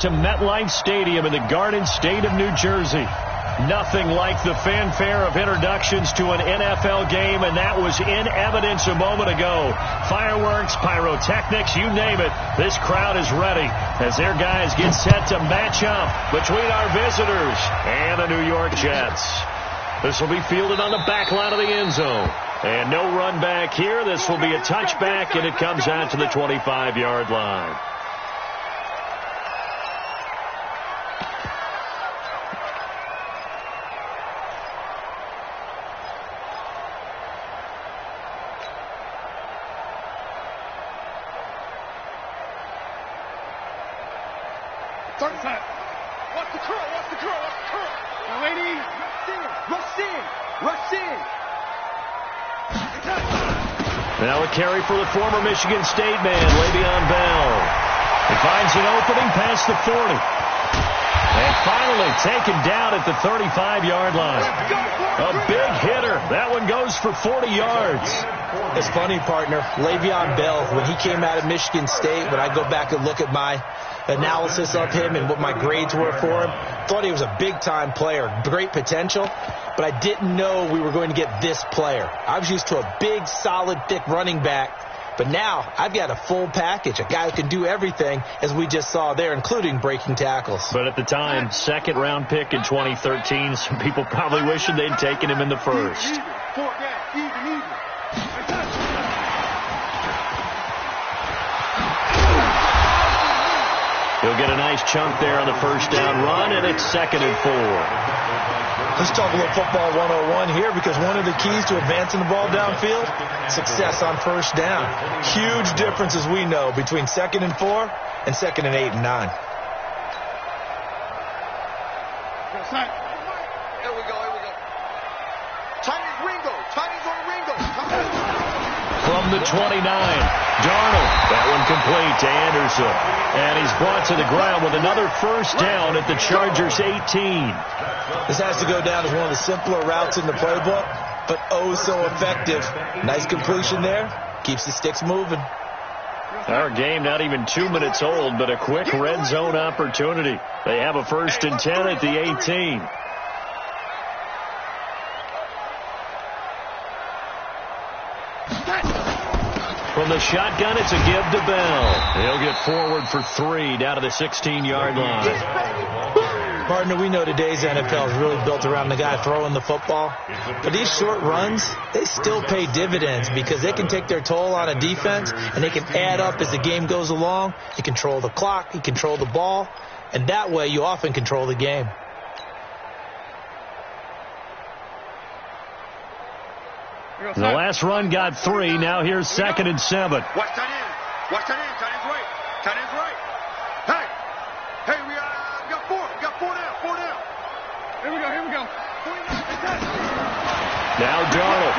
To MetLife Stadium in the Garden State of New Jersey. Nothing like the fanfare of introductions to an NFL game, and that was in evidence a moment ago. Fireworks, pyrotechnics, you name it. This crowd is ready as their guys get set to match up between our visitors and the New York Jets. This will be fielded on the back line of the end zone. And no run back here. This will be a touchback, and it comes out to the 25-yard line. Now a carry for the former Michigan State man, Le'Veon Bell. He finds an opening past the 40. And finally taken down at the 35-yard line. A big hitter. That one goes for 40 yards. It's funny, partner. Le'Veon Bell, when he came out of Michigan State, when I go back and look at my analysis of him and what my grades were for him, thought he was a big-time player, great potential, but I didn't know we were going to get this player. I was used to a big, solid, thick running back, but now I've got a full package, a guy who can do everything, as we just saw there, including breaking tackles. But at the time, second-round pick in 2013, some people probably wishing they'd taken him in the first. He'll get a nice chunk there on the first down run, and it's 2nd and 4. Let's talk a little football 101 here, because one of the keys to advancing the ball downfield, success on first down. Huge difference, as we know, between 2nd and 4 and 2nd and 8 and 9. Here we go. Chinese Ringo. Chinese on Ringo. From the 29, Darnold. That one complete to Anderson. And he's brought to the ground with another first down at the Chargers' 18. This has to go down as one of the simpler routes in the playbook, but oh so effective. Nice completion there. Keeps the sticks moving. Our game not even 2 minutes old, but a quick red zone opportunity. They have a 1st and 10 at the 18. From the shotgun, it's a give to Bell. He'll get forward for 3 down to the 16-yard line. Partner, we know today's NFL is really built around the guy throwing the football. But these short runs, they still pay dividends because they can take their toll on a defense, and they can add up as the game goes along. You control the clock, you control the ball, and that way you often control the game. The last run got 3. Now here's 2nd and 7. Watch tight end. Watch tight end. Tight end's right. Tight end's right. Hey, we got 4. We got 4 down. 4 down. Here we go. Now Darnold.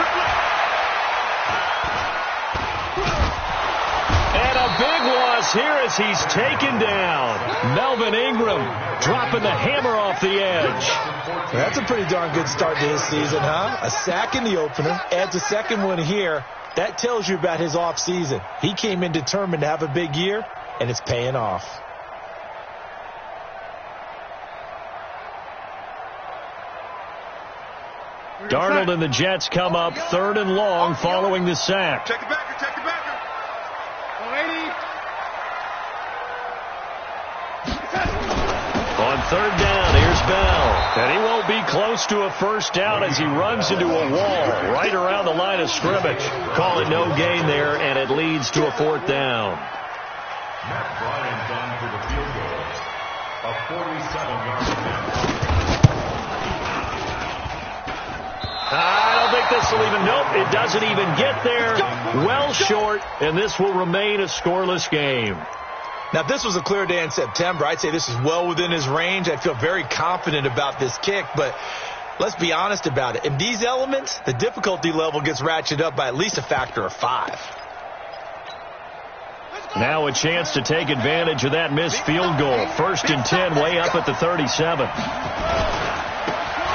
And a big loss here as he's taken down. Melvin Ingram dropping the hammer off the edge. That's a pretty darn good start to his season, huh? A sack in the opener, adds a second one here. That tells you about his offseason. He came in determined to have a big year, and it's paying off. Darnold and the Jets come up 3rd and long following the sack. Take the backer. On 3rd down, here's Bell. And he won't be close to a first down as he runs into a wall right around the line of scrimmage. Call it no gain there, and it leads to a 4th down. Matt Bryant done for the field goal. A 47-yard attempt. I don't think this will even, nope, it doesn't even get there. Well short, and this will remain a scoreless game. Now, if this was a clear day in September, I'd say this is well within his range. I'd feel very confident about this kick, but let's be honest about it. In these elements, the difficulty level gets ratcheted up by at least a factor of 5. Now a chance to take advantage of that missed field goal. 1st and 10, way up at the 37.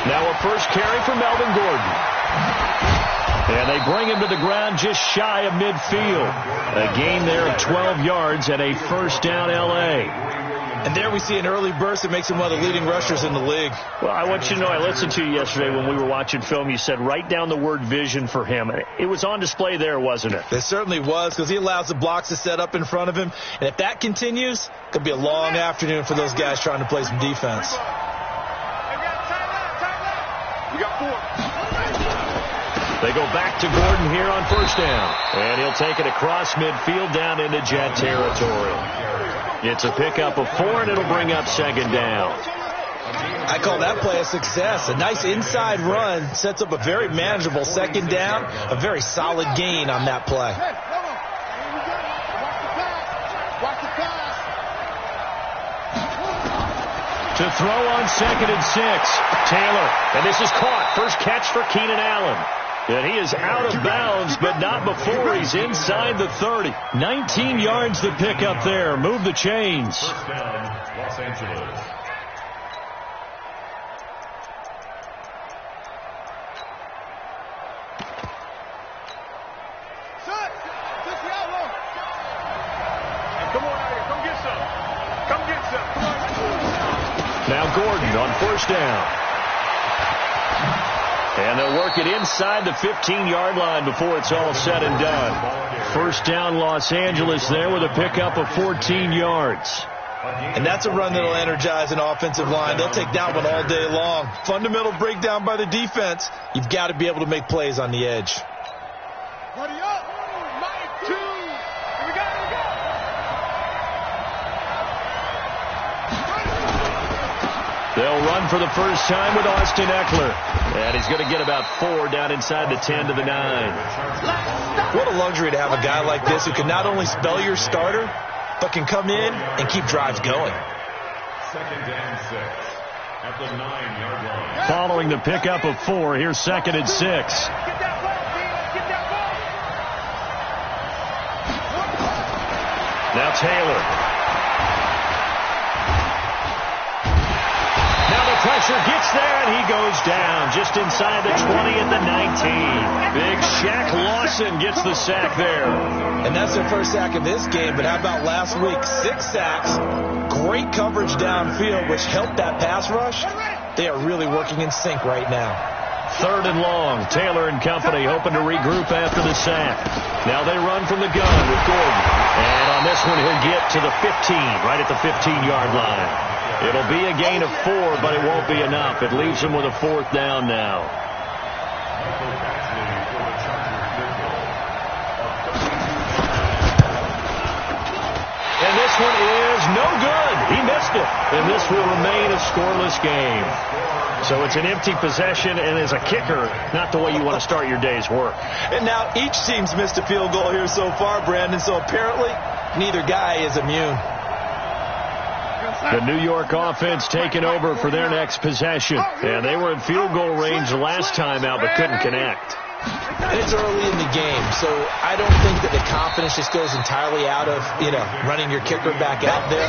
Now a first carry for Melvin Gordon. And they bring him to the ground just shy of midfield. A gain there of 12 yards and a 1st down L.A. And there we see an early burst that makes him one of the leading rushers in the league. Well, I want you to know, I listened to you yesterday when we were watching film. You said write down the word vision for him. It was on display there, wasn't it? It certainly was, because he allows the blocks to set up in front of him. And if that continues, it could be a long afternoon for those guys trying to play some defense. We got 4. They go back to Gordon here on first down. And he'll take it across midfield down into Jet territory. It's a pickup of 4, and it'll bring up second down. I call that play a success. A nice inside run sets up a very manageable second down. A very solid gain on that play. To throw on 2nd and 6. Taylor. And this is caught. First catch for Keenan Allen. And he is out of bounds, but not before he's inside the 30. 19 yards to pick up there. Move the chains. First down, Los Angeles. Come on out here. Come get some. Come get some. Come on. Now Gordon on first down. And they'll work it inside the 15-yard line before it's all said and done. First down Los Angeles there with a pickup of 14 yards. And that's a run that'll energize an offensive line. They'll take that one all day long. Fundamental breakdown by the defense. You've got to be able to make plays on the edge. Buddy up. Mike 2. Here we go. Here we go. They'll run for the first time with Austin Eckler. And he's going to get about 4 down inside the 10 to the 9. What a luxury to have a guy like this who can not only spell your starter, but can come in and keep drives going. Second and 6 at the 9-yard line. Following the pickup of 4, here's 2nd and 6. Get that ball, Phoenix. Get that ball. Now Taylor. Now the pressure gets there, and he goes down just inside the 20 at the 19. Big Shaq Lawson gets the sack there. And that's their first sack of this game, but how about last week? 6 sacks, great coverage downfield, which helped that pass rush. They are really working in sync right now. 3rd and long. Taylor and company hoping to regroup after the sack. Now they run from the gun with Gordon. And on this one, he'll get to the 15, right at the 15-yard line. It'll be a gain of 4, but it won't be enough. It leaves him with a 4th down now. And this one is no good. He missed it. And this will remain a scoreless game. So it's an empty possession, and as a kicker, not the way you want to start your day's work. And now each team's missed a field goal here so far, Brandon, so apparently neither guy is immune. The New York offense taking over for their next possession. And they were in field goal range last time out, but couldn't connect. And it's early in the game, so I don't think that the confidence just goes entirely out of, running your kicker back out there.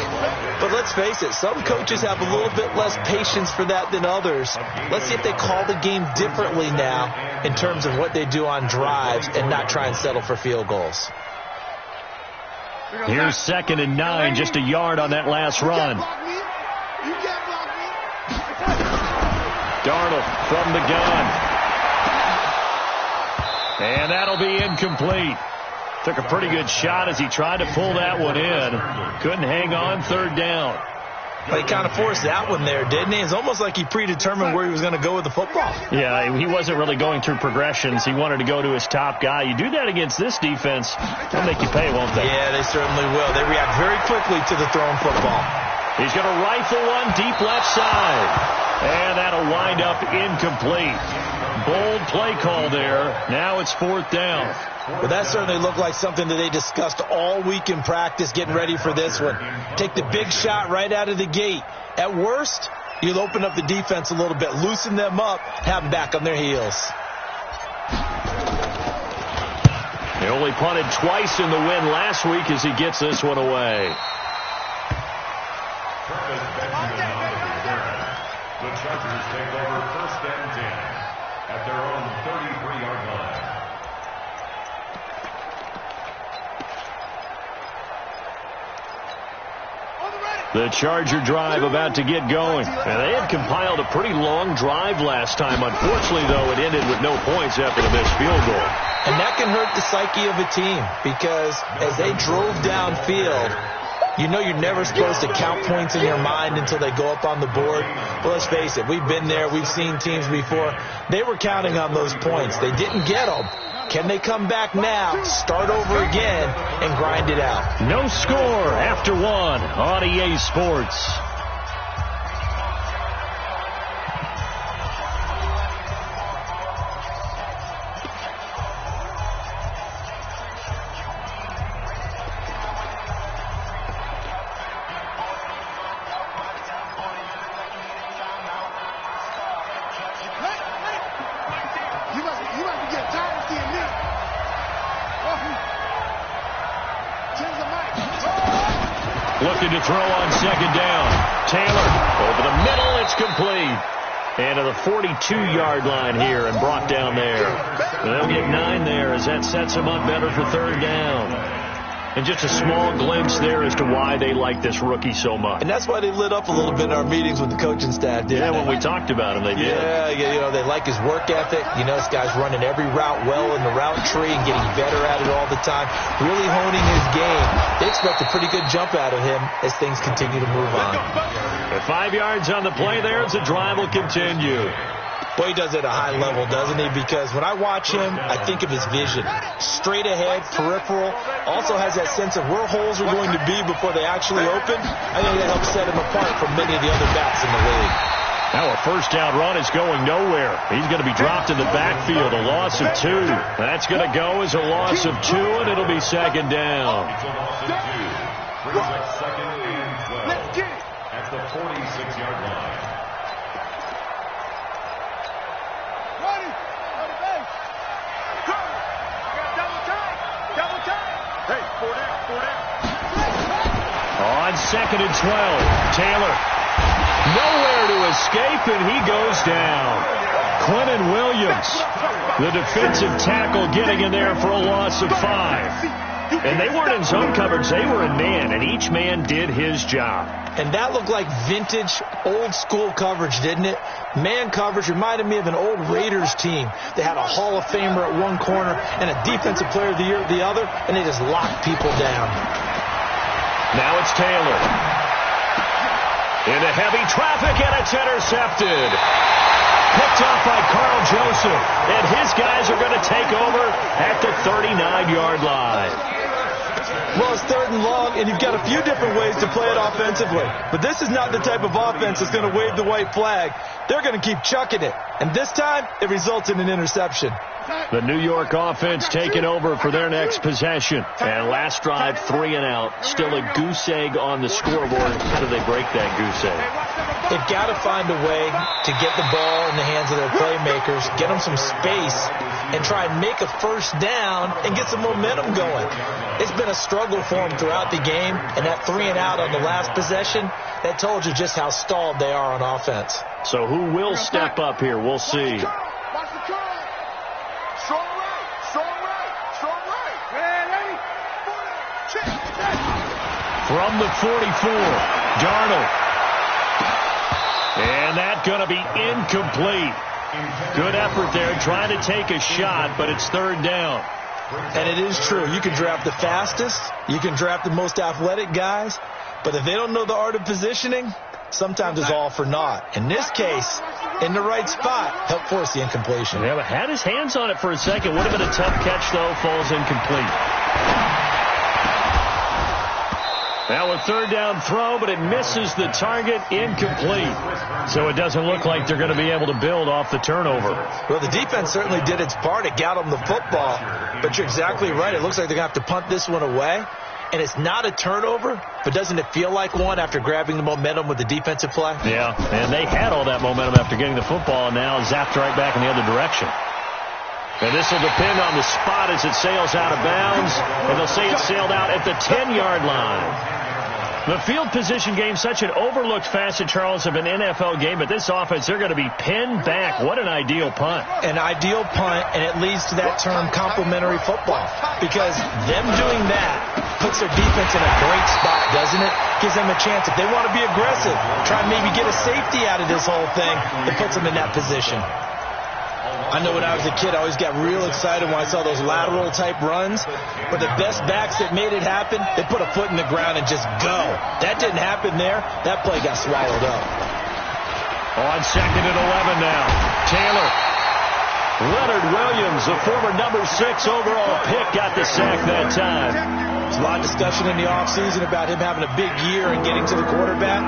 But let's face it, some coaches have a little bit less patience for that than others. Let's see if they call the game differently now in terms of what they do on drives and not try and settle for field goals. Here's 2nd and 9, just a yard on that last run. Darnold from the gun. And that'll be incomplete. Took a pretty good shot as he tried to pull that one in. Couldn't hang on, 3rd down. Well, he kind of forced that one there, didn't he? It's almost like he predetermined where he was going to go with the football. Yeah, he wasn't really going through progressions. He wanted to go to his top guy. You do that against this defense, they'll make you pay, won't they? Yeah, they certainly will. They react very quickly to the thrown football. He's going to rifle one deep left side. And that'll wind up incomplete. Bold play call there. Now it's 4th down. Well, that certainly looked like something that they discussed all week in practice, getting ready for this one. Take the big shot right out of the gate. At worst, you'll open up the defense a little bit, loosen them up, have them back on their heels. They only punted twice in the win last week as he gets this one away. The Chargers take over 1st and 10 at their own 33-yard line. The Charger drive about to get going. And they had compiled a pretty long drive last time. Unfortunately, though, it ended with no points after the missed field goal. And that can hurt the psyche of a team because as they drove downfield, you know you're never supposed to count points in your mind until they go up on the board. Well, let's face it, we've been there. We've seen teams before. They were counting on those points. They didn't get them. Can they come back now, start over again, and grind it out? No score after one on EA Sports. Looking to throw on second down. Taylor over the middle. It's complete. And to the 42-yard line here and brought down there. They'll get 9 there as that sets them up better for third down. And just a small glimpse there as to why they like this rookie so much. And that's why they lit up a little bit in our meetings with the coaching staff, didn't they? When we talked about him, they did. Yeah, you know, they like his work ethic. You know, this guy's running every route well in the route tree and getting better at it all the time, really honing his game. They expect a pretty good jump out of him as things continue to move on. At 5 yards on the play there as the drive will continue. Boy, he does it at a high level, doesn't he? Because when I watch him, I think of his vision. Straight ahead, peripheral. Also has that sense of where holes are going to be before they actually open. I think that helps set him apart from many of the other backs in the league. Now a first down run is going nowhere. He's going to be dropped in the backfield, a loss of 2. That's going to go as a loss of 2, and it'll be second down. Brings up second and 12 at the 46-yard line. Hey, 4 down. On second and 12, Taylor nowhere to escape, and he goes down. Quentin Williams, the defensive tackle, getting in there for a loss of 5. And they weren't in zone coverage. They were in man, and each man did his job. And that looked like vintage, old-school coverage, didn't it? Man coverage reminded me of an old Raiders team. They had a Hall of Famer at one corner and a Defensive Player of the Year at the other, and they just locked people down. Now it's Taylor. Into heavy traffic, and it's intercepted. Picked off by Carl Joseph, and his guys are going to take over at the 39-yard line. Well, it's third and long, and you've got a few different ways to play it offensively. But this is not the type of offense that's going to wave the white flag. They're going to keep chucking it. And this time, it results in an interception. The New York offense taking over for their next possession. And last drive, 3 and out. Still a goose egg on the scoreboard. How do they break that goose egg? They've got to find a way to get the ball in the hands of their playmakers, get them some space, and try and make a first down and get some momentum going. It's been a struggle for them throughout the game, and that 3 and out on the last possession, that told you just how stalled they are on offense. So who will step up here? We'll see. Watch the curl. Strong right. From the 44, Darnold. And that's going to be incomplete. Good effort there, trying to take a shot, but it's third down. And it is true. You can draft the fastest. You can draft the most athletic guys. But if they don't know the art of positioning, sometimes it's all for naught. In this case, in the right spot, helped force the incompletion. Yeah, but had his hands on it for a second. Would have been a tough catch, though. Falls incomplete. Now a third down throw, but it misses the target, incomplete. So it doesn't look like they're going to be able to build off the turnover. Well, the defense certainly did its part. It got them the football. But you're exactly right. It looks like they're going to have to punt this one away. And it's not a turnover, but doesn't it feel like one after grabbing the momentum with the defensive play? Yeah, and they had all that momentum after getting the football, and now zapped right back in the other direction. And this will depend on the spot as it sails out of bounds. And they'll say it sailed out at the 10-yard line. The field position game, such an overlooked facet, Charles, of an NFL game. But this offense, they're going to be pinned back. What an ideal punt. An ideal punt, and it leads to that term complementary football. Because them doing that puts their defense in a great spot, doesn't it? Gives them a chance. If they want to be aggressive, try and maybe get a safety out of this whole thing, it puts them in that position. I know when I was a kid, I always got real excited when I saw those lateral-type runs. But the best backs that made it happen, they put a foot in the ground and just go. That didn't happen there. That play got swallowed up. On 2nd and 11 now. Taylor. Leonard Williams, the former number 6 overall pick, got the sack that time. There's a lot of discussion in the offseason about him having a big year and getting to the quarterback.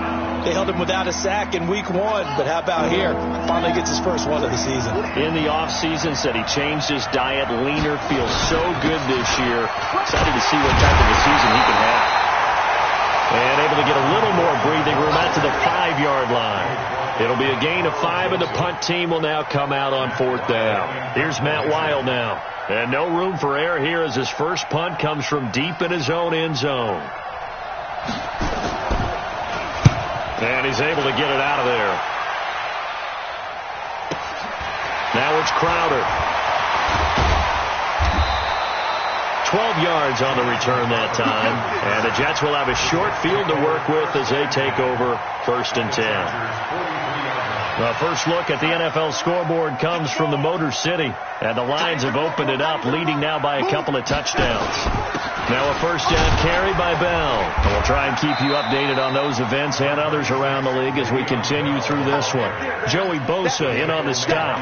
They held him without a sack in week 1, but how about here? Finally gets his first one of the season. In the offseason, said he changed his diet, leaner, feels so good this year. Excited to see what type of a season he can have. And able to get a little more breathing room out to the 5-yard line. It'll be a gain of 5, and the punt team will now come out on 4th down. Here's Matt Wild now. And no room for error here as his first punt comes from deep in his own end zone. And he's able to get it out of there. Now it's Crowder. 12 yards on the return that time. And the Jets will have a short field to work with as they take over 1st and 10. The first look at the NFL scoreboard comes from the Motor City. And the Lions have opened it up, leading now by a couple of touchdowns. Now a first down carry by Bell. And we'll try and keep you updated on those events and others around the league as we continue through this one. Joey Bosa in on the stop.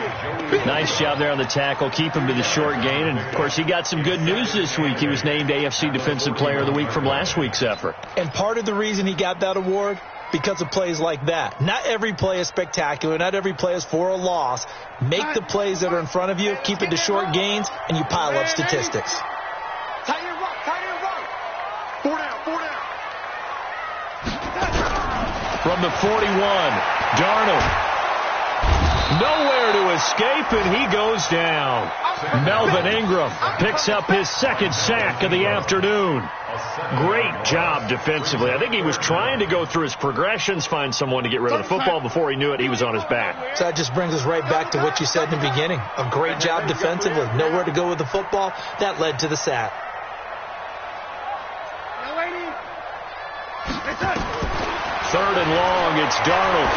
Nice job there on the tackle. Keep him to the short gain. And, of course, he got some good news this week. He was named AFC Defensive Player of the Week from last week's effort. And part of the reason he got that award, because of plays like that. Not every play is spectacular. Not every play is for a loss. Make the plays that are in front of you, keep it to short gains, and you pile up statistics. Tight end right, tight end right. 4 down, 4 down. From the 41, Darnold. Nowhere to escape, and he goes down. Melvin Ingram picks up his 2nd sack of the afternoon. Great job defensively. I think he was trying to go through his progressions, find someone to get rid of the football. Before he knew it, he was on his back. So that just brings us right back to what you said in the beginning. A great job defensively. Nowhere to go with the football. That led to the sack. 3rd and long, it's Darnold.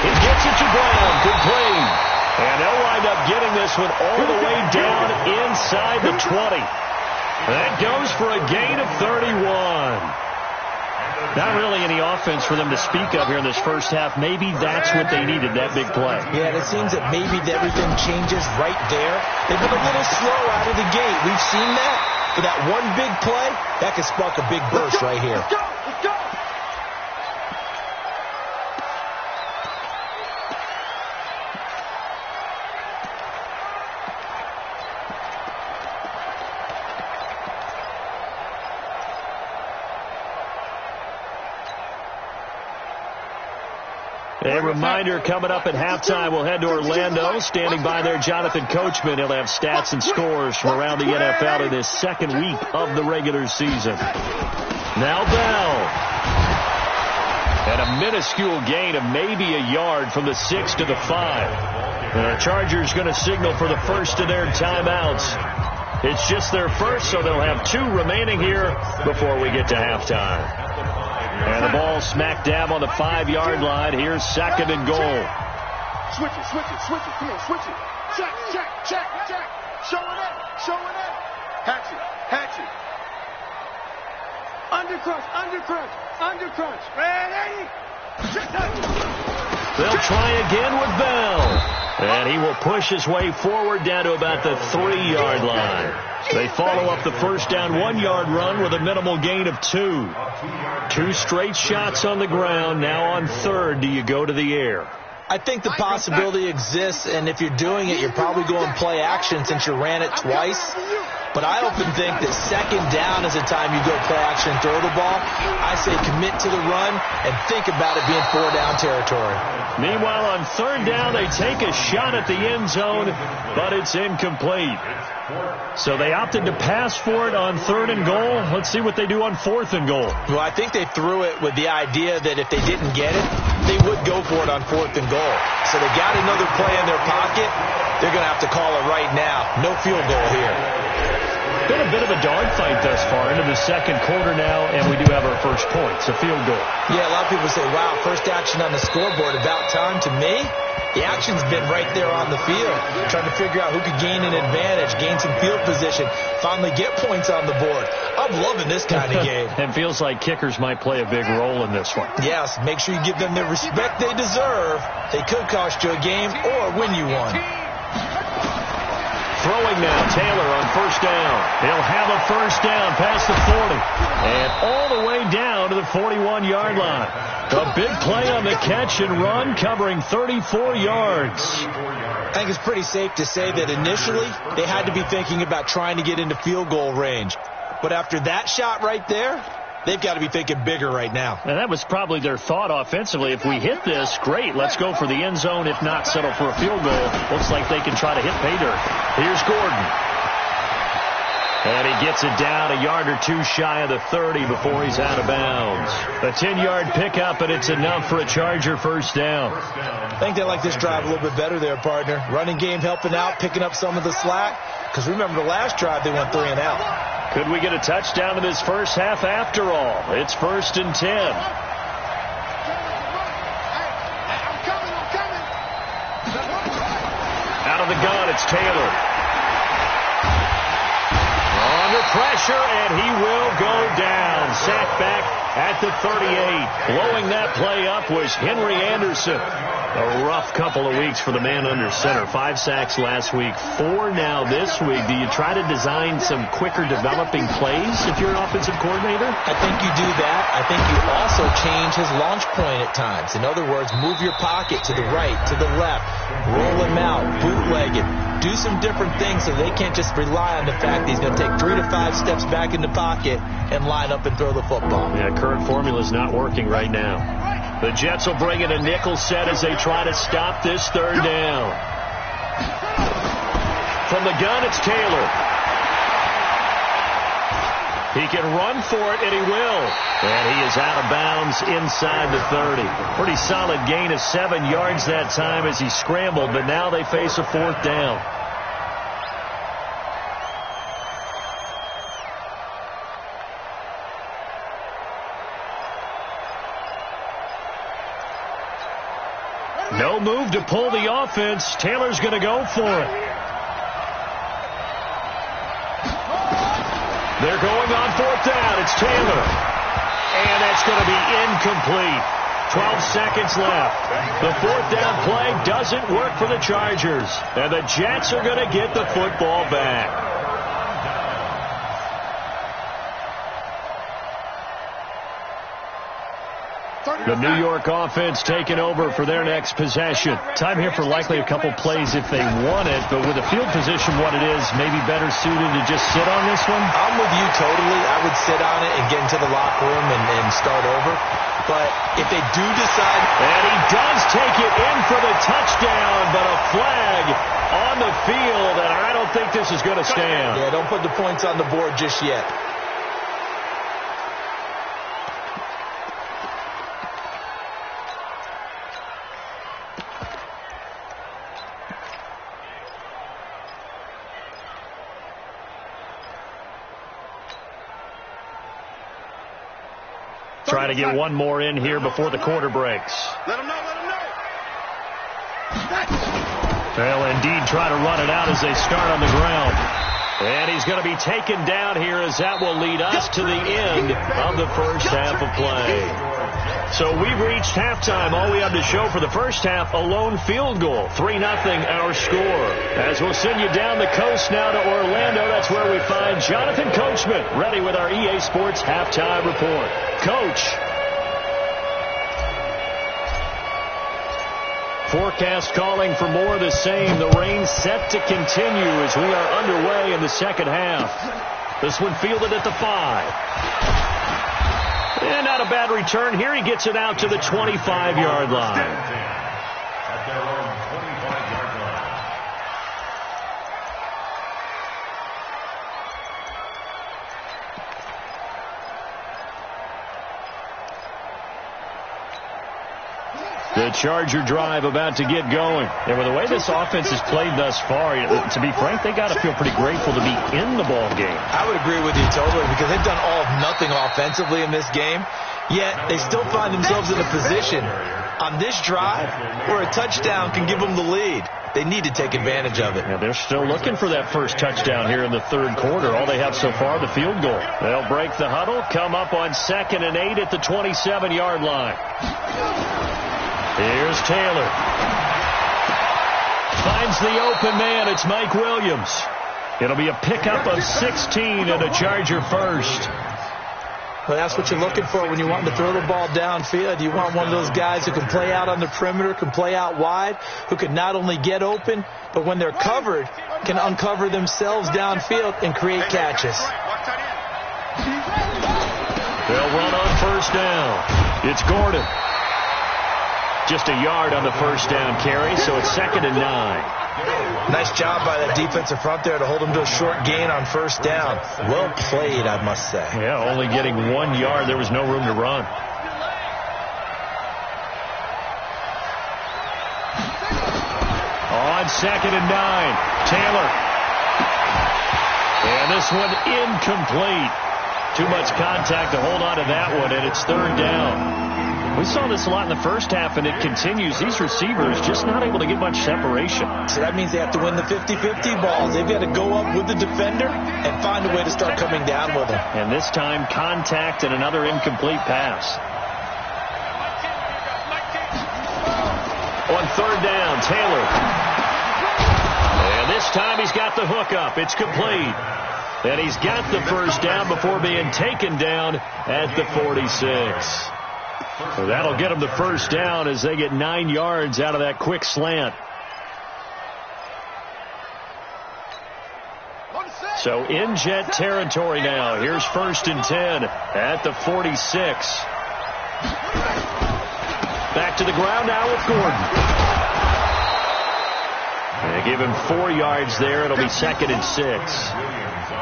He gets it to Brown, complete. And they'll wind up getting this one all the way down inside the 20. That goes for a gain of 31. Not really any offense for them to speak of here in this first half. Maybe that's what they needed, that big play. Yeah, and it seems that maybe everything changes right there. They've been a little slow out of the gate. We've seen that. But that one big play, that could spark a big burst right here. Let's go, let's go. A reminder coming up at halftime, we'll head to Orlando. Standing by there, Jonathan Coachman. He'll have stats and scores from around the NFL in this 2nd week of the regular season. Now Bell. And a minuscule gain of maybe a yard from the 6 to the 5. The Chargers going to signal for the first of their timeouts. It's just their first, so they'll have 2 remaining here before we get to halftime. And the ball smack dab on the 5-yard line. Here's 2nd and goal. Switch it, switch it, switch it. Come on, switch it. Check, check, check, check. Show it up, show it up. Hatch it, hatch it. Under crunch, under crunch, under crunch. Ready? They'll try again with Bell. And he will push his way forward down to about the 3-yard line. They follow up the first down 1-yard run with a minimal gain of 2. 2 straight shots on the ground. Now on 3rd, do you go to the air? I think the possibility exists, and if you're doing it, you're probably going play action since you ran it twice. But I often think that second down is a time you go play action and throw the ball. I say commit to the run and think about it being 4-down territory. Meanwhile, on third down, they take a shot at the end zone, but it's incomplete. So they opted to pass for it on 3rd and goal. Let's see what they do on 4th and goal. Well, I think they threw it with the idea that if they didn't get it, they would go for it on 4th and goal. So they got another play in their pocket. They're going to have to call it right now. No field goal here. Been a bit of a dogfight thus far into the second quarter now, and we do have our first points, a field goal. Yeah, a lot of people say, wow, first action on the scoreboard, about time. To me, the action's been right there on the field, trying to figure out who could gain an advantage, gain some field position, finally get points on the board. I'm loving this kind of game. And feels like kickers might play a big role in this one. Yes, make sure you give them the respect they deserve. They could cost you a game or win you one. Throwing now, Taylor on first down. He'll have a first down past the 40. And all the way down to the 41-yard line. A big play on the catch and run, covering 34 yards. I think it's pretty safe to say that initially they had to be thinking about trying to get into field goal range. But after that shot right there, they've got to be thinking bigger right now. And that was probably their thought offensively. If we hit this, great, let's go for the end zone. If not, settle for a field goal. Looks like they can try to hit pay dirt. Here's Gordon. And he gets it down a yard or two shy of the 30 before he's out of bounds. A 10-yard pickup, and it's enough for a Charger first down. I think they like this drive a little bit better there, partner. Running game helping out, picking up some of the slack. Because remember, the last drive they went 3 and out. Could we get a touchdown in this first half after all? It's 1st and 10. Out of the gun, it's Taylor. Under pressure, and he will go down. Sacked back at the 38. Blowing that play up was Henry Anderson. A rough couple of weeks for the man under center. 5 sacks last week, 4 now this week. Do you try to design some quicker developing plays if you're an offensive coordinator? I think you do that. I think you also change his launch point at times. In other words, move your pocket to the right, to the left, roll him out, bootleg it. Do some different things so they can't just rely on the fact that he's going to take 3 to 5 steps back in the pocket and line up and throw the football. Yeah, current formula is not working right now. The Jets will bring in a nickel set as they try to stop this 3rd down. From the gun, it's Taylor. He can run for it, and he will. And he is out of bounds inside the 30. Pretty solid gain of 7 yards that time as he scrambled, but now they face a 4th down. No move to pull the offense. Taylor's going to go for it. They're going on 4th down. It's Taylor. And that's going to be incomplete. 12 seconds left. The 4th down play doesn't work for the Chargers. And the Jets are going to get the football back. The New York offense taking over for their next possession. Time here for likely a couple plays if they want it, but with the field position what it is, maybe better suited to just sit on this one? I'm with you totally. I would sit on it and get into the locker room and start over. But if they do decide... And he does take it in for the touchdown, but a flag on the field, and I don't think this is going to stand. Yeah, don't put the points on the board just yet. Try to get one more in here before the quarter breaks. Let him know, let him know. They'll indeed try to run it out as they start on the ground. And he's going to be taken down here as that will lead us to the end of the first half of play. So we've reached halftime. All we have to show for the first half, a lone field goal. 3-0 our score. As we'll send you down the coast now to Orlando, that's where we find Jonathan Coachman ready with our EA Sports halftime report. Coach. Forecast calling for more of the same. The rain set to continue as we are underway in the second half. This one fielded at the 5. And not a bad return here. He gets it out to the 25-yard line. At their own 25-yard line. The Charger drive about to get going. And with the way this offense has played thus far, to be frank, they got to feel pretty grateful to be in the ball game. I would agree with you totally because they've done all of nothing offensively in this game, yet they still find themselves in a position on this drive where a touchdown can give them the lead. They need to take advantage of it. Yeah, they're still looking for that first touchdown here in the third quarter. All they have so far, the field goal. They'll break the huddle, come up on 2nd and 8 at the 27-yard line. Here's Taylor. Finds the open man. It's Mike Williams. It'll be a pickup of 16 and a Charger first. Well, that's what you're looking for when you want to throw the ball downfield. You want one of those guys who can play out on the perimeter, can play out wide, who can not only get open, but when they're covered, can uncover themselves downfield and create catches. They'll run on first down. It's Gordon. Just a yard on the first down carry, so it's 2nd and 9. Nice job by that defensive front there to hold them to a short gain on first down. Well played, I must say. Yeah, only getting 1 yard. There was no room to run. On 2nd and 9, Taylor. And this one incomplete. Too much contact to hold on to that one, and it's 3rd down. We saw this a lot in the first half, and it continues. These receivers just not able to get much separation. So that means they have to win the 50-50 balls. They've got to go up with the defender and find a way to start coming down with them. And this time, contact and another incomplete pass. On 3rd down, Taylor. And this time he's got the hook up. It's complete. And he's got the first down before being taken down at the 46. So that'll get them the first down as they get 9 yards out of that quick slant. So in Jet territory now. Here's 1st and 10 at the 46. Back to the ground now with Gordon. They give him 4 yards there. It'll be 2nd and 6.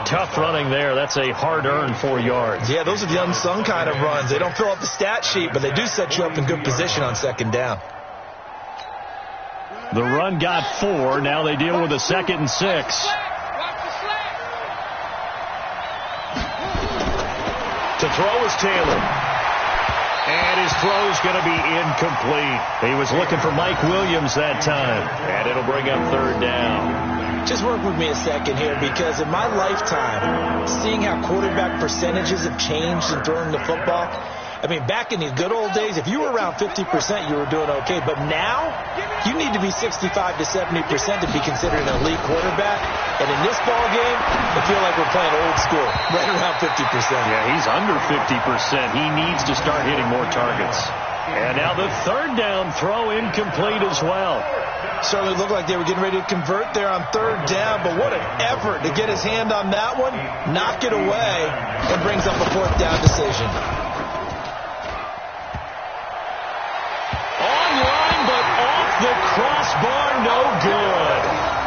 Tough running there. That's a hard-earned 4 yards. Yeah, those are the unsung kind of runs. They don't fill up the stat sheet, but they do set you up in good position on 2nd down. The run got 4. Now they deal with a 2nd and 6. To throw is Taylor. And his throw's going to be incomplete. He was looking for Mike Williams that time. And it'll bring up 3rd down. Just work with me a second here, because in my lifetime, seeing how quarterback percentages have changed in throwing the football, I mean, back in the good old days, if you were around 50%, you were doing okay. But now, you need to be 65 to 70% to be considered an elite quarterback. And in this ball game, I feel like we're playing old school, right around 50%. Yeah, he's under 50%. He needs to start hitting more targets. And now the 3rd down throw incomplete as well. Certainly looked like they were getting ready to convert there on 3rd down, but what an effort to get his hand on that one, knock it away, and brings up a 4th down decision. Online, but off the crossbar, no good.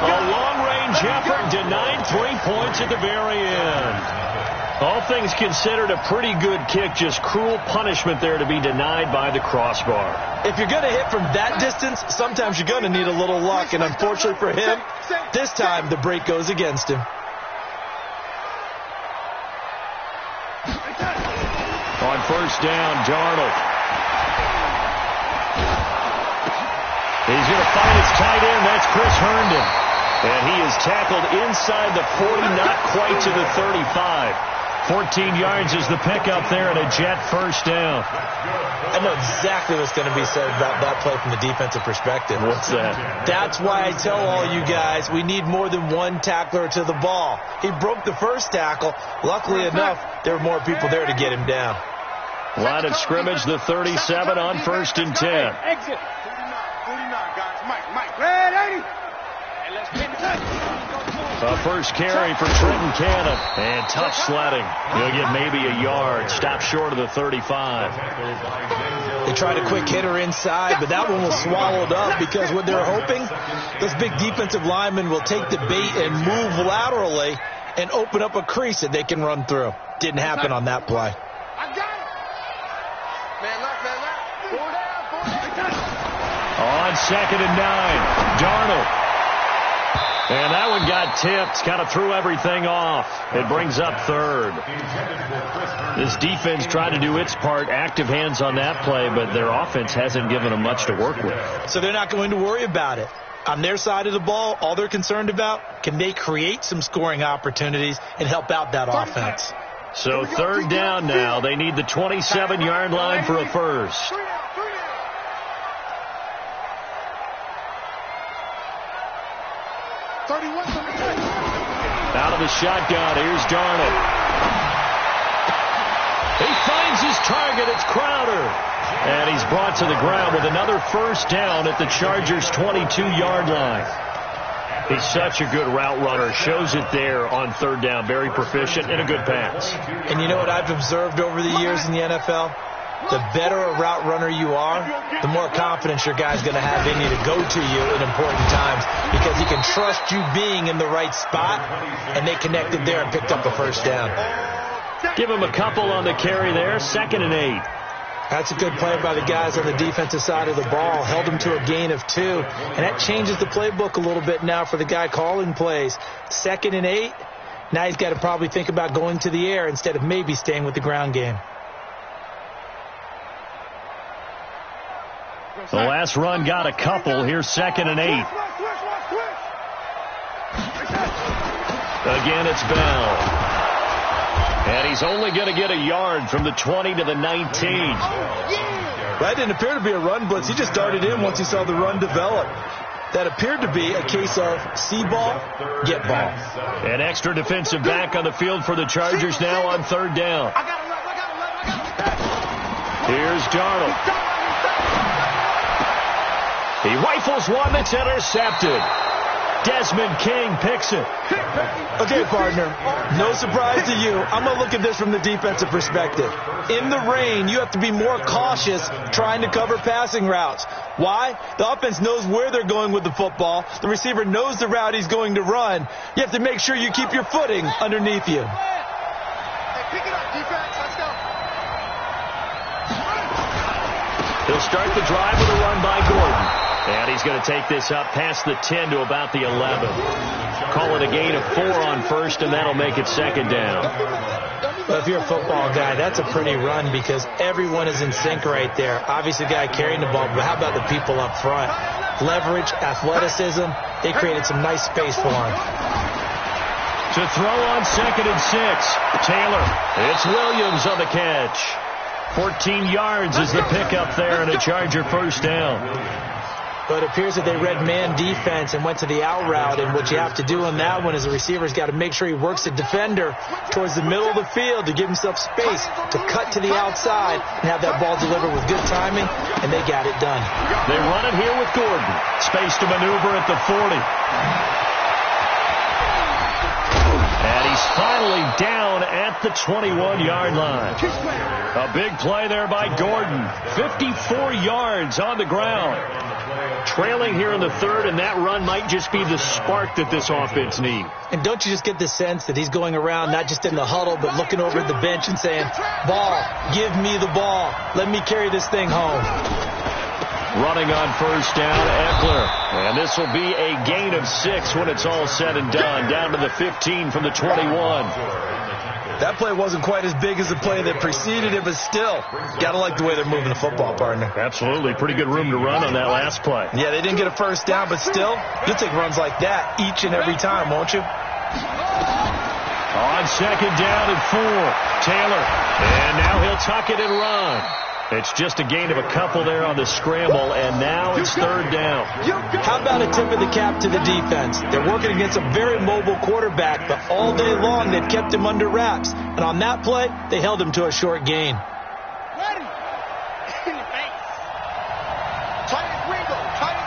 A long-range effort denied 3 points at the very end. All things considered, a pretty good kick, just cruel punishment there to be denied by the crossbar. If you're going to hit from that distance, sometimes you're going to need a little luck, and unfortunately for him, this time the break goes against him. On 1st down, Darnold. He's going to find his tight end. That's Chris Herndon. And he is tackled inside the 40, not quite to the 35. 14 yards is the pickup there and a Jet first down. I know exactly what's going to be said about that play from the defensive perspective. What's that? That's why I tell all you guys we need more than one tackler to the ball. He broke the first tackle. Luckily enough, there were more people there to get him down. Line of scrimmage, the 37 on 1st and 10. 49, guys. Mike. Red 80. And let's pin A first carry for Trenton Cannon. And tough sledding. He'll get maybe a yard. Stop short of the 35. They tried a quick hitter inside, but that one was swallowed up because what they're hoping, this big defensive lineman will take the bait and move laterally and open up a crease that they can run through. Didn't happen on that play. I got it. Man left. Four down. On 2nd and 9, Darnold. And that one got tipped, kind of threw everything off. It brings up 3rd. This defense tried to do its part, active hands on that play, but their offense hasn't given them much to work with. So they're not going to worry about it. On their side of the ball, all they're concerned about, can they create some scoring opportunities and help out that offense? So 3rd down now. They need the 27-yard line for a first. 31. Out of the shotgun, here's Darnold. He finds his target. It's Crowder. And he's brought to the ground with another first down at the Chargers' 22-yard line. He's such a good route runner. Shows it there on 3rd down. Very proficient and a good pass. And you know what I've observed over the years in the NFL? The better a route runner you are, the more confidence your guy's going to have in you to go to you in important times because he can trust you being in the right spot, and they connected there and picked up a first down. Give him a couple on the carry there. 2nd and 8. That's a good play by the guys on the defensive side of the ball. Held him to a gain of 2, and that changes the playbook a little bit now for the guy calling plays. 2nd and 8, now he's got to probably think about going to the air instead of maybe staying with the ground game. The last run got a couple. Here's 2nd and 8. Again, it's Bell. And he's only going to get a yard from the 20 to the 19. That didn't appear to be a run blitz. He just darted in once he saw the run develop. That appeared to be a case of see ball, get ball. An extra defensive back on the field for the Chargers now on 3rd down. Here's Darnold. He rifles one that's intercepted. Desmond King picks it. Okay, partner, no surprise to you. I'm going to look at this from the defensive perspective. In the rain, you have to be more cautious trying to cover passing routes. Why? The offense knows where they're going with the football. The receiver knows the route he's going to run. You have to make sure you keep your footing underneath you. Hey, pick it up, defense. Let's go. He'll start the drive with a run by Gordon. And he's going to take this up past the 10 to about the 11. Call it a gain of 4 on first, and that'll make it 2nd down. Well, if you're a football guy, that's a pretty run because everyone is in sync right there. Obviously, the guy carrying the ball, but how about the people up front? Leverage, athleticism, they created some nice space for him. To throw on 2nd and 6, Taylor. It's Williams on the catch. 14 yards is the pickup there and a Charger first down. But it appears that they read man defense and went to the out route, and what you have to do on that one is the receiver's got to make sure he works the defender towards the middle of the field to give himself space to cut to the outside and have that ball delivered with good timing, and they got it done. They run it here with Gordon. Space to maneuver at the 40. And he's finally down at the 21-yard line. A big play there by Gordon. 54 yards on the ground. Trailing here in the 3rd, and that run might just be the spark that this offense needs. And don't you just get the sense that he's going around not just in the huddle, but looking over at the bench and saying, ball, give me the ball. Let me carry this thing home. Running on first down, Eckler. And this will be a gain of 6 when it's all said and done. Down to the 15 from the 21. That play wasn't quite as big as the play that preceded it, but still, got to like the way they're moving the football, partner. Absolutely. Pretty good room to run on that last play. Yeah, they didn't get a first down, but still, you'll take runs like that each and every time, won't you? On 2nd down and 4, Taylor. And now he'll tuck it and run. It's just a gain of a couple there on the scramble, and now it's 3rd down. How about a tip of the cap to the defense? They're working against a very mobile quarterback, but all day long they've kept him under wraps. And on that play, they held him to a short gain. Ready. Tight as Ringo. Tight as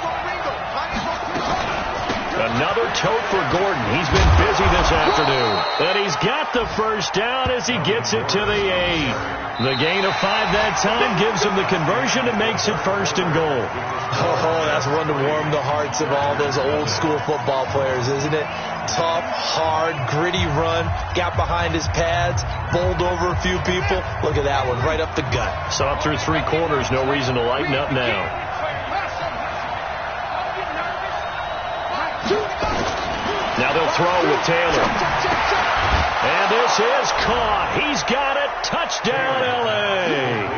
Another tote for Gordon. He's been busy this afternoon. And he's got the first down as he gets it to the 8. The gain of 5 that time gives him the conversion and makes it 1st and goal. Oh, that's one to warm the hearts of all those old school football players, isn't it? Tough, hard, gritty run. Got behind his pads, bowled over a few people. Look at that one, right up the gut. So up through 3 quarters, no reason to lighten up now. Now they'll throw with Taylor. And this is caught. He's got it. Touchdown, L.A.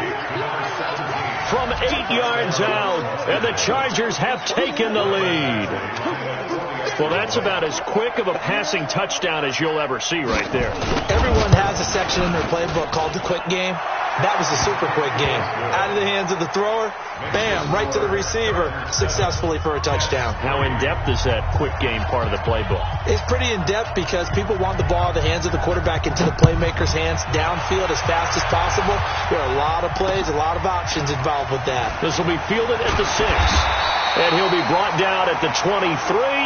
From 8 yards out, and the Chargers have taken the lead. Well, that's about as quick of a passing touchdown as you'll ever see right there. Everyone has a section in their playbook called the quick game. That was a super quick game. Out of the hands of the thrower, bam, right to the receiver, successfully for a touchdown. How in-depth is that quick game part of the playbook? It's pretty in-depth because people want the ball out of the hands of the quarterback into the playmaker's hands downfield as fast as possible. There are a lot of plays, a lot of options involved with that. This will be fielded at the 6. And he'll be brought down at the 23,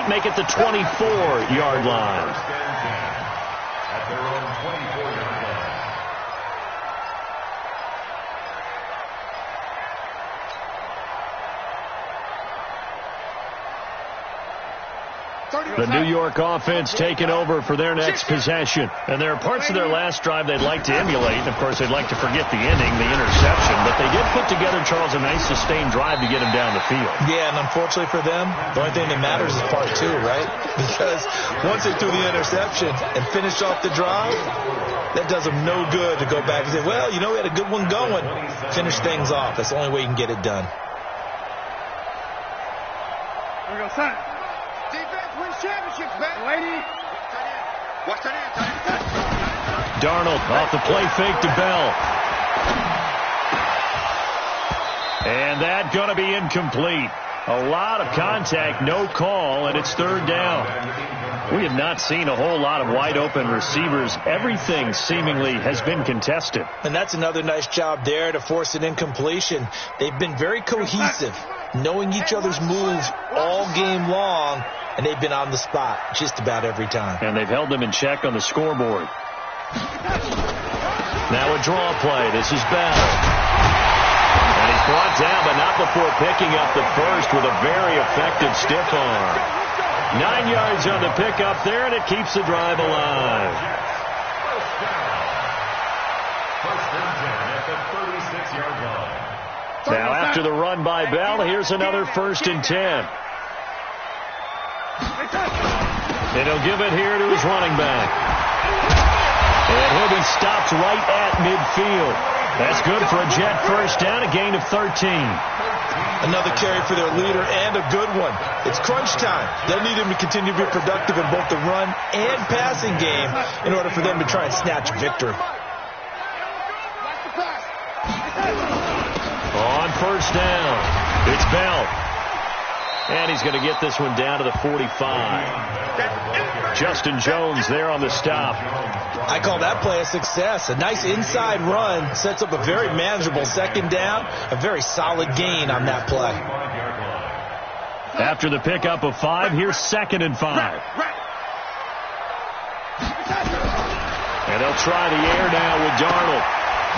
make it the 24-yard line. At their own 24-yard line. The New York offense taking over for their next possession. And there are parts of their last drive they'd like to emulate. And, of course, they'd like to forget the ending, the interception. But they did put together, Charles, a nice sustained drive to get him down the field. Yeah, and unfortunately for them, the only thing that matters is part 2, right? Because once they threw the interception and finished off the drive, that does them no good to go back and say, well, you know, we had a good one going. Finish things off. That's the only way you can get it done. Here we go, son. Defense wins championships, man. Lady. Watch that in. Darnold off the play fake to Bell. And that going to be incomplete. A lot of contact, no call, and it's 3rd down. We have not seen a whole lot of wide-open receivers. Everything seemingly has been contested. And that's another nice job there to force an incompletion. They've been very cohesive, knowing each other's moves all game long, and they've been on the spot just about every time. And they've held them in check on the scoreboard. Now a draw play. This is Bell. And he's brought down, but not before picking up the first with a very effective stiff arm. 9 yards on the pickup there, and it keeps the drive alive. First and 10 at the 36-yard line. Now after the run by Bell, here's another 1st and 10. And he'll give it here to his running back. And he'll be stopped right at midfield. That's good for a Jet first down, a gain of 13. Another carry for their leader and a good one. It's crunch time. They'll need him to continue to be productive in both the run and passing game in order for them to try and snatch victory. On first down, it's Bell. And he's going to get this one down to the 45. Justin Jones there on the stop. I call that play a success. A nice inside run sets up a very manageable 2nd down. A very solid gain on that play. After the pickup of 5, here's 2nd and 5. And they'll try the air now with Darnold.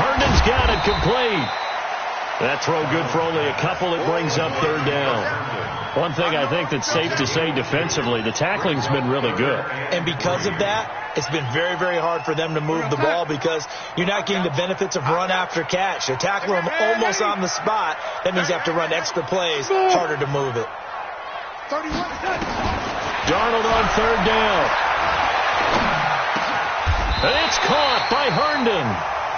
Herndon's got it complete. That throw good for only a couple. It brings up 3rd down. One thing I think that's safe to say defensively, the tackling's been really good. And because of that, it's been very, very hard for them to move the ball because you're not getting the benefits of run after catch. They're tackling them almost on the spot. That means you have to run extra plays, harder to move it. Darnold on 3rd down. And it's caught by Herndon.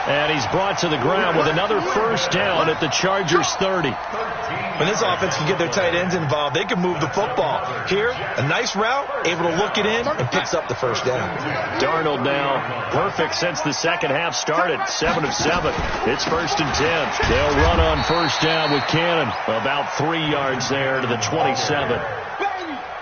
And he's brought to the ground with another 1st down at the Chargers' 30. When this offense can get their tight ends involved, they can move the football. Here, a nice route, able to look it in, and picks up the 1st down. Darnold now perfect since the second half started. 7 of 7. It's 1st and 10. They'll run on 1st down with Cannon. About 3 yards there to the 27.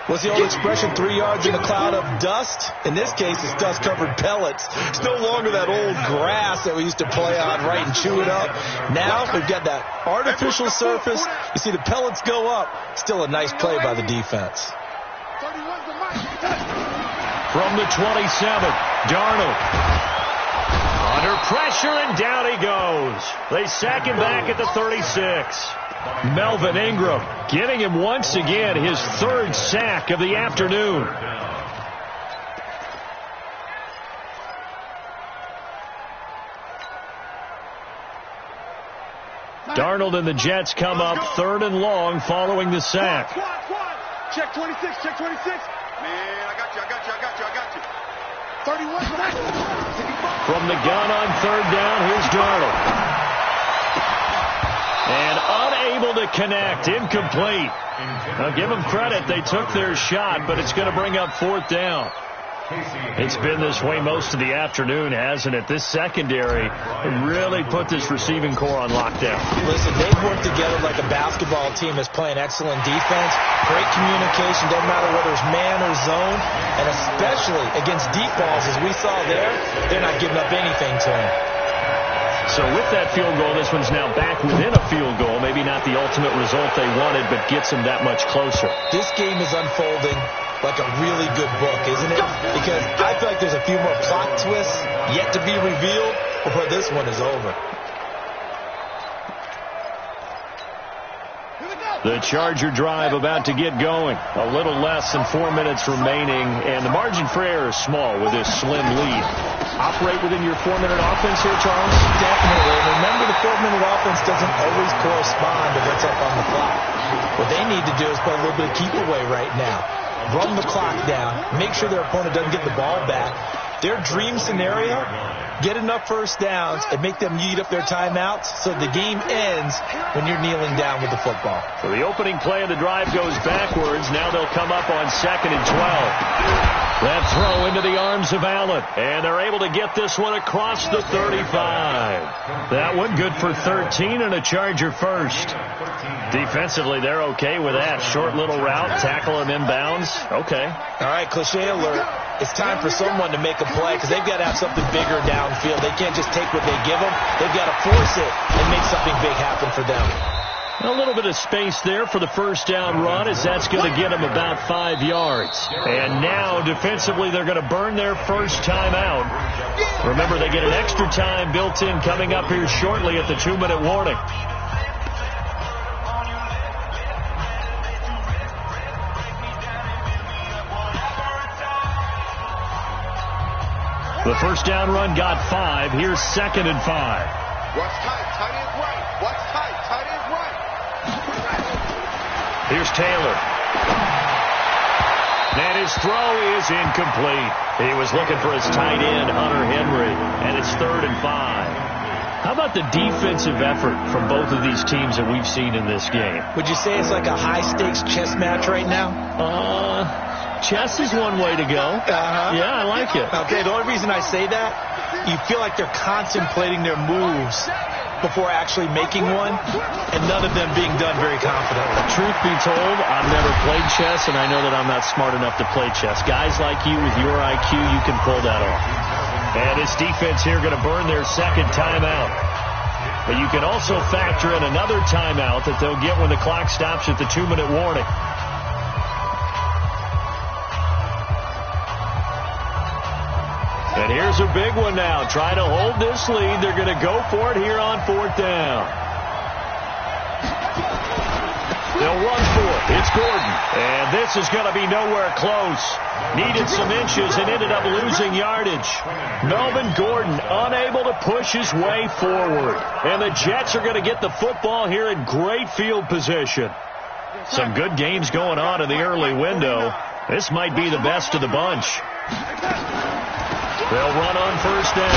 What's the old expression, 3 yards in a cloud of dust? In this case, it's dust-covered pellets. It's no longer that old grass that we used to play on, right, and chew it up. Now we've got that artificial surface. You see the pellets go up. Still a nice play by the defense. From the 27, Darnold. Under pressure, and down he goes. They sack him back at the 36. Melvin Ingram getting him once again his third sack of the afternoon. Darnold and the Jets come up 3rd and long following the sack. Check 26, check 26. Man, I got you. 31. From the gun on 3rd down, here's Darnold. And unable to connect, incomplete. Now give them credit, they took their shot, but it's going to bring up 4th down. It's been this way most of the afternoon, hasn't it? This secondary really put this receiving core on lockdown. Listen, they've worked together like a basketball team that's playing excellent defense. Great communication, doesn't matter whether it's man or zone. And especially against deep balls, as we saw there, they're not giving up anything to him. So with that field goal, this one's now back within a field goal. Maybe not the ultimate result they wanted, but gets them that much closer. This game is unfolding like a really good book, isn't it? Because I feel like there's a few more plot twists yet to be revealed before this one is over. The Charger drive about to get going. A little less than 4 minutes remaining, and the margin for error is small with this slim lead. Operate within your 4-minute offense here, Charles? Definitely. And remember, the 4-minute offense doesn't always correspond to what's up on the clock. What they need to do is play a little bit of keep away right now. Run the clock down, make sure their opponent doesn't get the ball back. Their dream scenario, get enough first downs and make them eat up their timeouts so the game ends when you're kneeling down with the football. So the opening play of the drive goes backwards. Now they'll come up on 2nd and 12. That throw into the arms of Allen, and they're able to get this one across the 35. That one good for 13 and a Charger first. Defensively, they're okay with that. Short little route, tackle him inbounds. Okay. All right, cliche alert. It's time for someone to make a play because they've got to have something bigger downfield. They can't just take what they give them. They've got to force it and make something big happen for them. A little bit of space there for the first down run, as that's going to get them about 5 yards. And now, defensively, they're going to burn their first timeout. Remember, they get an extra time built in coming up here shortly at the 2-minute warning. The first down run got 5. Here's 2nd and 5. Watch tight. Tight ends right. Watch tight. Tight ends right. Here's Taylor. And his throw is incomplete. He was looking for his tight end, Hunter Henry, and it's 3rd and 5. How about the defensive effort from both of these teams that we've seen in this game? Would you say it's like a high-stakes chess match right now? Chess is one way to go. Yeah, I like it. Okay, the only reason I say that, you feel like they're contemplating their moves before actually making one, and none of them being done very confidently. Truth be told, I've never played chess, and I know that I'm not smart enough to play chess. Guys like you with your IQ, you can pull that off. And this defense here going to burn their second timeout. But you can also factor in another timeout that they'll get when the clock stops at the 2-minute warning. And here's a big one now. Try to hold this lead. They're going to go for it here on 4th down. They'll run for it. It's Gordon. And this is going to be nowhere close. Needed some inches and ended up losing yardage. Melvin Gordon unable to push his way forward. And the Jets are going to get the football here in great field position. Some good games going on in the early window. This might be the best of the bunch. They'll run on first down.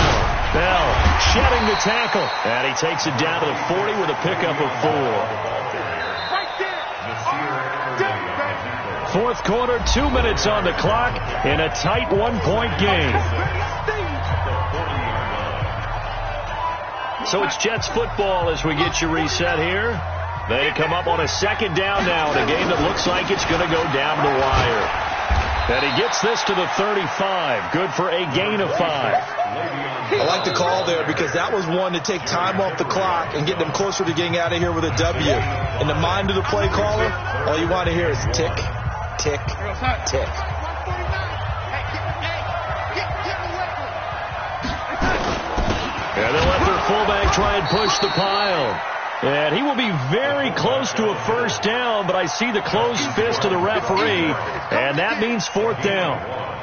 Bell shedding the tackle. And he takes it down to the 40 with a pickup of 4. Fourth quarter, 2 minutes on the clock in a tight 1-point game. So it's Jets football as we get you reset here. They come up on a 2nd down now in a game that looks like it's going to go down the wire. And he gets this to the 35. Good for a gain of 5. I like the call there because that was one to take time off the clock and get them closer to getting out of here with a W. In the mind of the play caller, all you want to hear is tick, tick, tick. And they'll let their fullback try and push the pile. And he will be very close to a first down, but I see the closed fist of the referee, and that means fourth down.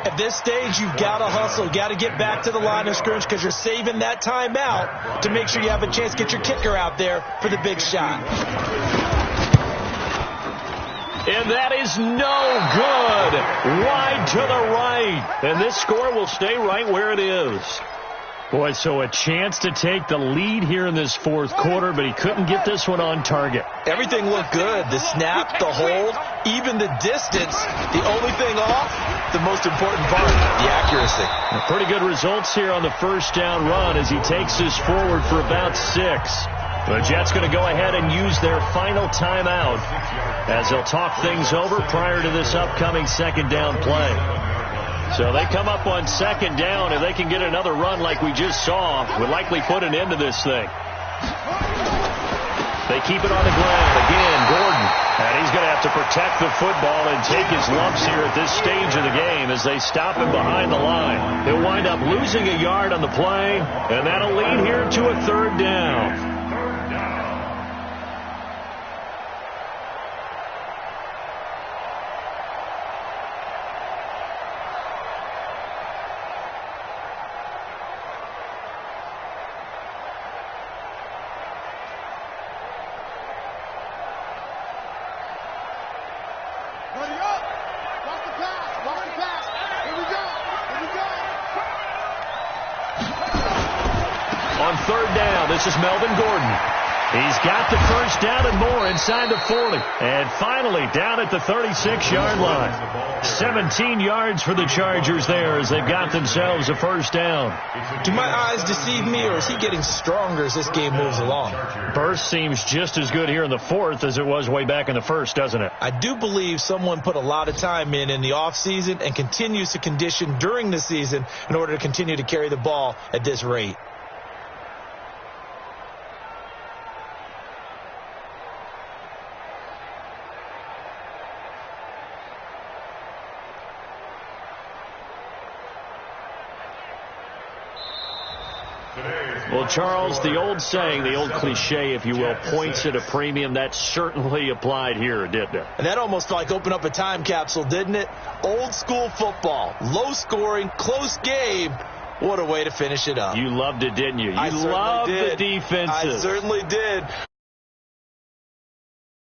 At this stage, you've got to hustle. You've got to get back to the line of scrimmage because you're saving that timeout to make sure you have a chance to get your kicker out there for the big shot. And that is no good. Wide to the right. And this score will stay right where it is. Boy, so a chance to take the lead here in this fourth quarter, but he couldn't get this one on target. Everything looked good. The snap, the hold, even the distance. The only thing off, the most important part, the accuracy. Pretty good results here on the first down run as he takes this forward for about 6. The Jets going to go ahead and use their final timeout as they'll talk things over prior to this upcoming second down play. So they come up on second down. If they can get another run like we just saw, would likely put an end to this thing. They keep it on the ground. Again, Gordon. And he's going to have to protect the football and take his lumps here at this stage of the game as they stop him behind the line. He'll wind up losing a yard on the play, and that'll lead here to a third down. On third down, this is Melvin Gordon. He's got the first down and more inside the 40. And finally down at the 36-yard line. 17 yards for the Chargers there as they've got themselves a first down. Do my eyes deceive me, or is he getting stronger as this game moves along? Burst seems just as good here in the fourth as it was way back in the first, doesn't it? I do believe someone put a lot of time in the offseason and continues to condition during the season in order to continue to carry the ball at this rate. Well, Charles, the old saying, the old cliche, if you will, points at a premium, that certainly applied here, didn't it? And that almost like opened up a time capsule, didn't it? Old school football, low scoring, close game. What a way to finish it up. You loved it, didn't you? You loved the defenses. I certainly did.